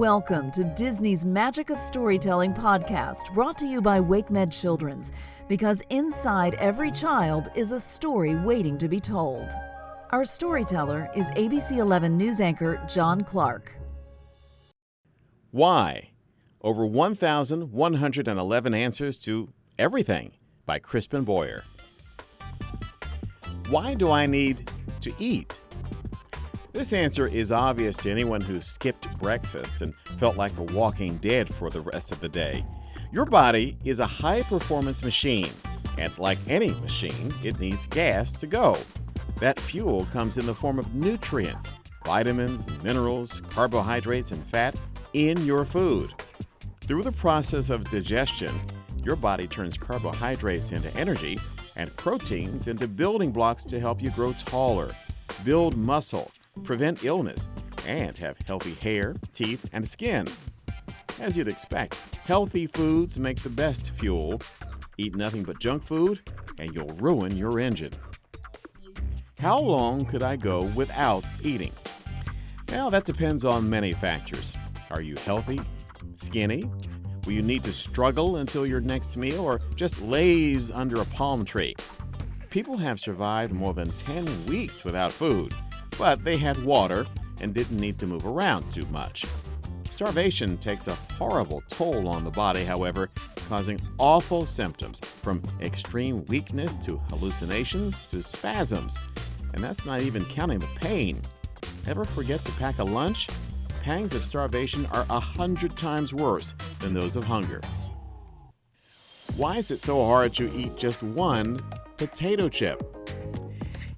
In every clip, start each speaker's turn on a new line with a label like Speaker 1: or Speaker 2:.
Speaker 1: Welcome to Disney's Magic of Storytelling podcast, brought to you by WakeMed Children's, because inside every child is a story waiting to be told. Our storyteller is ABC 11 news anchor John Clark.
Speaker 2: Why? Over 1,111 answers to everything by Crispin Boyer. Why do I need to eat? This answer is obvious to anyone who skipped breakfast and felt like the walking dead for the rest of the day. Your body is a high-performance machine, and like any machine, it needs gas to go. That fuel comes in the form of nutrients, vitamins, minerals, carbohydrates, and fat in your food. Through the process of digestion, your body turns carbohydrates into energy and proteins into building blocks to help you grow taller, build muscle, prevent illness, and have healthy hair, teeth, and skin. As you'd expect, healthy foods make the best fuel. Eat nothing but junk food, and you'll ruin your engine. How long could I go without eating? Well, that depends on many factors. Are you healthy? Skinny? Will you need to struggle until your next meal, or just laze under a palm tree? People have survived more than 10 weeks without food, but they had water and didn't need to move around too much. Starvation takes a horrible toll on the body, however, causing awful symptoms, from extreme weakness to hallucinations to spasms. And that's not even counting the pain. Ever forget to pack a lunch? Pangs of starvation are 100 times worse than those of hunger. Why is it so hard to eat just one potato chip?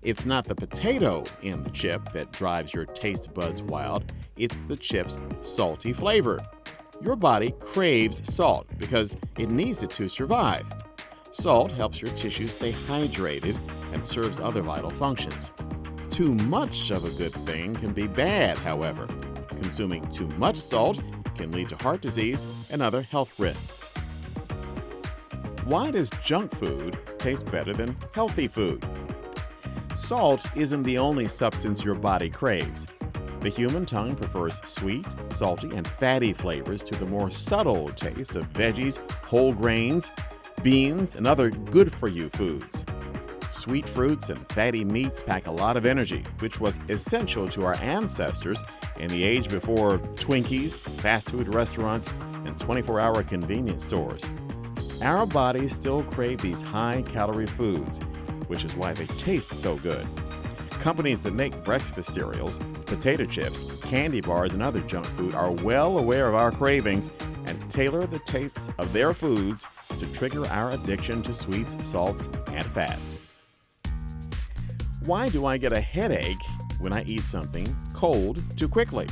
Speaker 2: It's not the potato in the chip that drives your taste buds wild. It's the chip's salty flavor. Your body craves salt because it needs it to survive. Salt helps your tissues stay hydrated and serves other vital functions. Too much of a good thing can be bad, however. Consuming too much salt can lead to heart disease and other health risks. Why does junk food taste better than healthy food? Salt isn't the only substance your body craves. The human tongue prefers sweet, salty, and fatty flavors to the more subtle tastes of veggies, whole grains, beans, and other good-for-you foods. Sweet fruits and fatty meats pack a lot of energy, which was essential to our ancestors in the age before Twinkies, fast food restaurants, and 24-hour convenience stores. Our bodies still crave these high-calorie foods, which is why they taste so good. Companies that make breakfast cereals, potato chips, candy bars, and other junk food are well aware of our cravings and tailor the tastes of their foods to trigger our addiction to sweets, salts, and fats. Why do I get a headache when I eat something cold too quickly?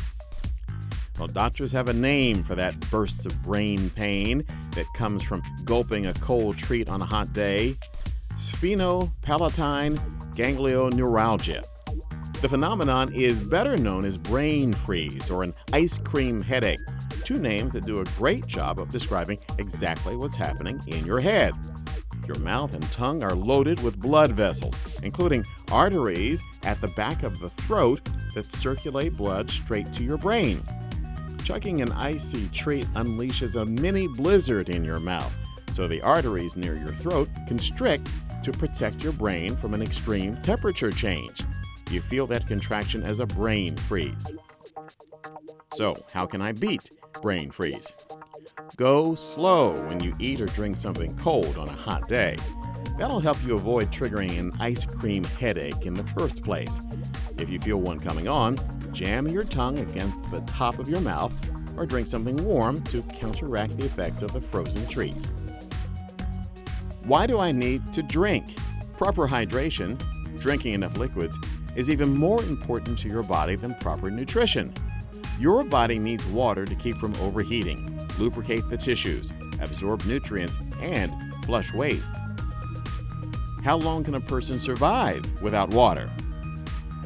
Speaker 2: Well, doctors have a name for that bursts of brain pain that comes from gulping a cold treat on a hot day: sphenopalatine ganglioneuralgia. The phenomenon is better known as brain freeze or an ice cream headache, two names that do a great job of describing exactly what's happening in your head. Your mouth and tongue are loaded with blood vessels, including arteries at the back of the throat that circulate blood straight to your brain. Chugging an icy treat unleashes a mini blizzard in your mouth, so the arteries near your throat constrict to protect your brain from an extreme temperature change. You feel that contraction as a brain freeze. So, how can I beat brain freeze? Go slow when you eat or drink something cold on a hot day. That'll help you avoid triggering an ice cream headache in the first place. If you feel one coming on, jam your tongue against the top of your mouth or drink something warm to counteract the effects of the frozen treat. Why do I need to drink? Proper hydration, drinking enough liquids, is even more important to your body than proper nutrition. Your body needs water to keep from overheating, lubricate the tissues, absorb nutrients, and flush waste. How long can a person survive without water?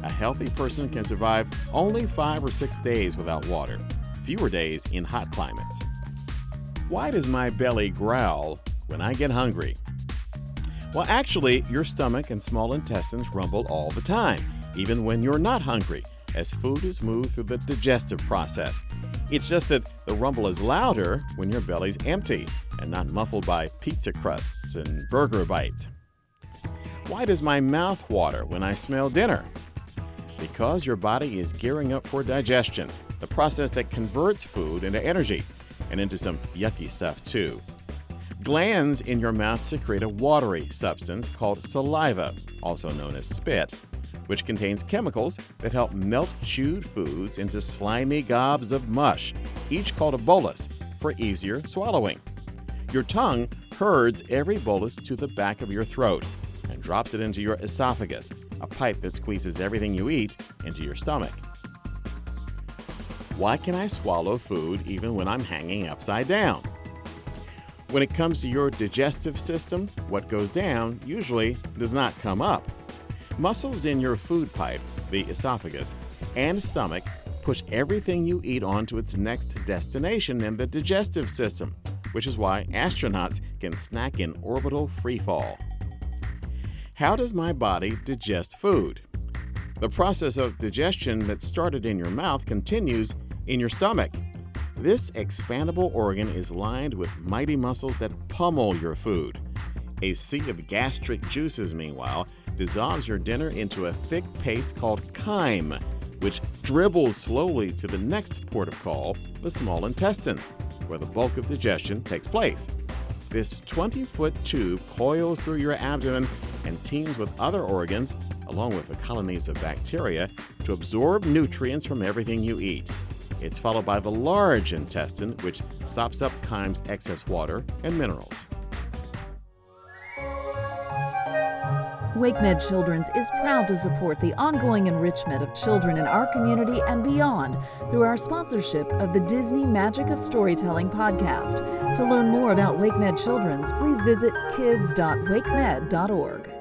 Speaker 2: A healthy person can survive only 5 or 6 days without water, fewer days in hot climates. Why does my belly growl when I get hungry? Well, actually, your stomach and small intestines rumble all the time, even when you're not hungry, as food is moved through the digestive process. It's just that the rumble is louder when your belly's empty and not muffled by pizza crusts and burger bites. Why does my mouth water when I smell dinner? Because your body is gearing up for digestion, the process that converts food into energy and into some yucky stuff too. Glands in your mouth secrete a watery substance called saliva, also known as spit, which contains chemicals that help melt chewed foods into slimy gobs of mush, each called a bolus, for easier swallowing. Your tongue herds every bolus to the back of your throat and drops it into your esophagus, a pipe that squeezes everything you eat into your stomach. Why can I swallow food even when I'm hanging upside down? When it comes to your digestive system, what goes down usually does not come up. Muscles in your food pipe, the esophagus, and stomach push everything you eat onto its next destination in the digestive system, which is why astronauts can snack in orbital freefall. How does my body digest food? The process of digestion that started in your mouth continues in your stomach. This expandable organ is lined with mighty muscles that pummel your food. A sea of gastric juices, meanwhile, dissolves your dinner into a thick paste called chyme, which dribbles slowly to the next port of call, the small intestine, where the bulk of digestion takes place. This 20-foot tube coils through your abdomen and teams with other organs, along with the colonies of bacteria, to absorb nutrients from everything you eat. It's followed by the large intestine, which sops up chyme's excess water and minerals.
Speaker 1: WakeMed Children's is proud to support the ongoing enrichment of children in our community and beyond through our sponsorship of the Disney Magic of Storytelling podcast. To learn more about WakeMed Children's, please visit kids.wakemed.org.